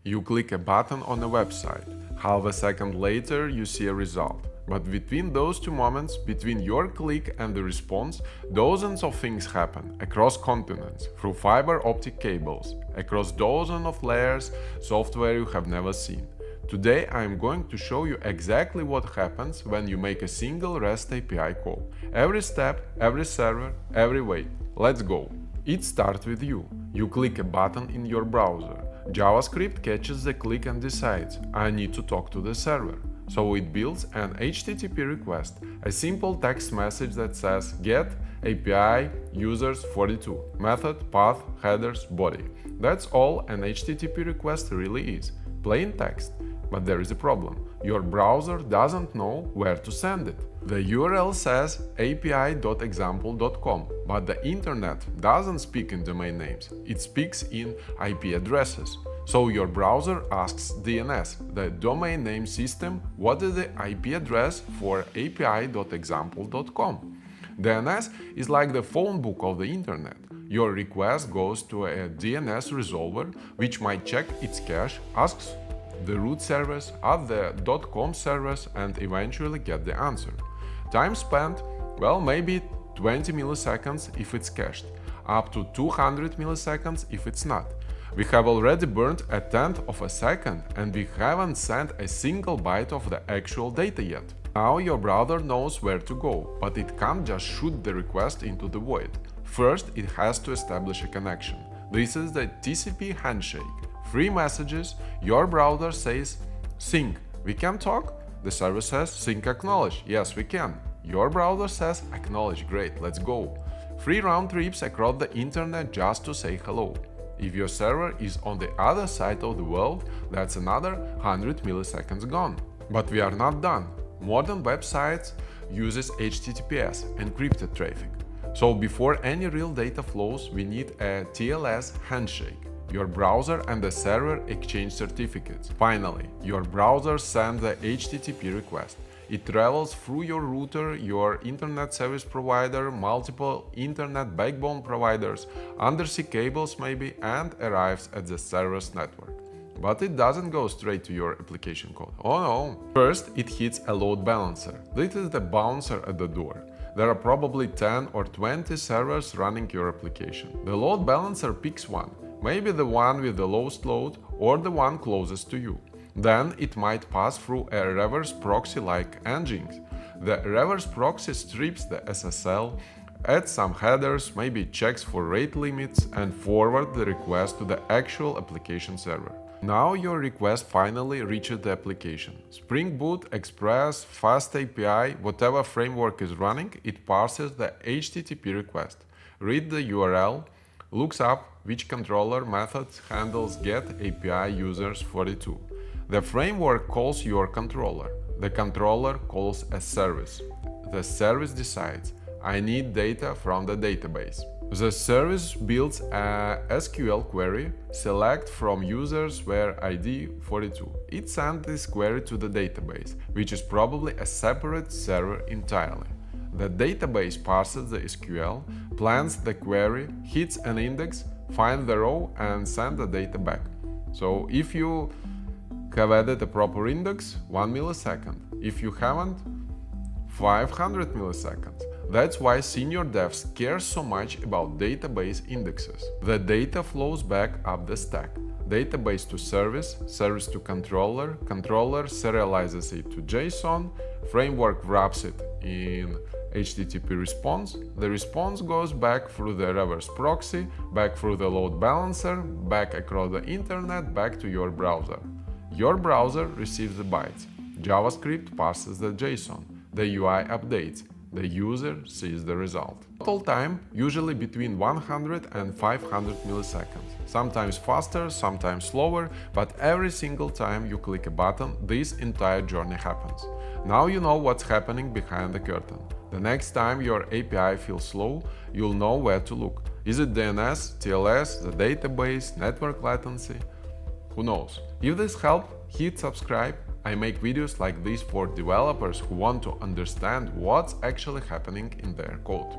You click a button on a website. Half a second later, you see a result. But between those two moments, between your click and the response, dozens of things happen across continents, through fiber optic cables, across dozens of layers, software you have never seen. Today I am going to show you exactly what happens when you make a single REST API call. Every step, every server, every wait. Let's go. It starts with you. You click a button in your browser. JavaScript catches the click and decides, I need to talk to the server. So it builds an HTTP request, a simple text message that says get API users 42, method, path, headers, body. That's all an HTTP request really is, plain text. But there is a problem. Your browser doesn't know where to send it. The URL says api.example.com, but the internet doesn't speak in domain names, it speaks in IP addresses. So your browser asks DNS, the domain name system, what is the IP address for api.example.com. DNS is like the phone book of the internet. Your request goes to a DNS resolver, which might check its cache, asks the root servers, add the .com servers, and eventually get the answer. Time spent, well, maybe 20 milliseconds if it's cached, up to 200 milliseconds if it's not. We have already burned a tenth of a second and we haven't sent a single byte of the actual data yet. Now your browser knows where to go, but it can't just shoot the request into the void. First, it has to establish a connection. This is the TCP Handshake. 3 messages, your browser says, sync, we can talk? The server says, sync acknowledge, yes we can. Your browser says, acknowledge, great, let's go. 3 round trips across the internet just to say hello. If your server is on the other side of the world, that's another 100 milliseconds gone. But we are not done. Modern websites uses HTTPS, encrypted traffic. So before any real data flows, we need a TLS handshake. Your browser and the server exchange certificates. Finally, your browser sends the HTTP request. It travels through your router, your internet service provider, multiple internet backbone providers, undersea cables maybe, and arrives at the server's network. But it doesn't go straight to your application code. Oh no! First, it hits a load balancer. This is the bouncer at the door. There are probably 10 or 20 servers running your application. The load balancer picks one, maybe the one with the lowest load or the one closest to you. Then it might pass through a reverse proxy like Nginx. The reverse proxy strips the SSL, adds some headers, maybe checks for rate limits, and forwards the request to the actual application server. Now your request finally reaches the application. Spring Boot, Express, Fast API, whatever framework is running, it parses the HTTP request, reads the URL, looks up which controller method handles get API users 42. The framework calls your controller. The controller calls a service. The service decides, I need data from the database. The service builds a SQL query, select from users where ID 42. It sends this query to the database, which is probably a separate server entirely. The database parses the SQL, plans the query, hits an index, finds the row, and sends the data back. So if you have added a proper index, 1 millisecond. If you haven't, 500 milliseconds. That's why senior devs care so much about database indexes. The data flows back up the stack. Database to service, service to controller, controller serializes it to JSON, framework wraps it in HTTP response, the response goes back through the reverse proxy, back through the load balancer, back across the internet, back to your browser. Your browser receives the bytes, JavaScript parses the JSON, the UI updates, the user sees the result. Total time usually between 100 and 500 milliseconds, sometimes faster, sometimes slower, but every single time you click a button, this entire journey happens. Now you know what's happening behind the curtain. The next time your API feels slow, you'll know where to look. Is it DNS, TLS, the database, network latency? Who knows? If this helped, hit subscribe. I make videos like this for developers who want to understand what's actually happening in their code.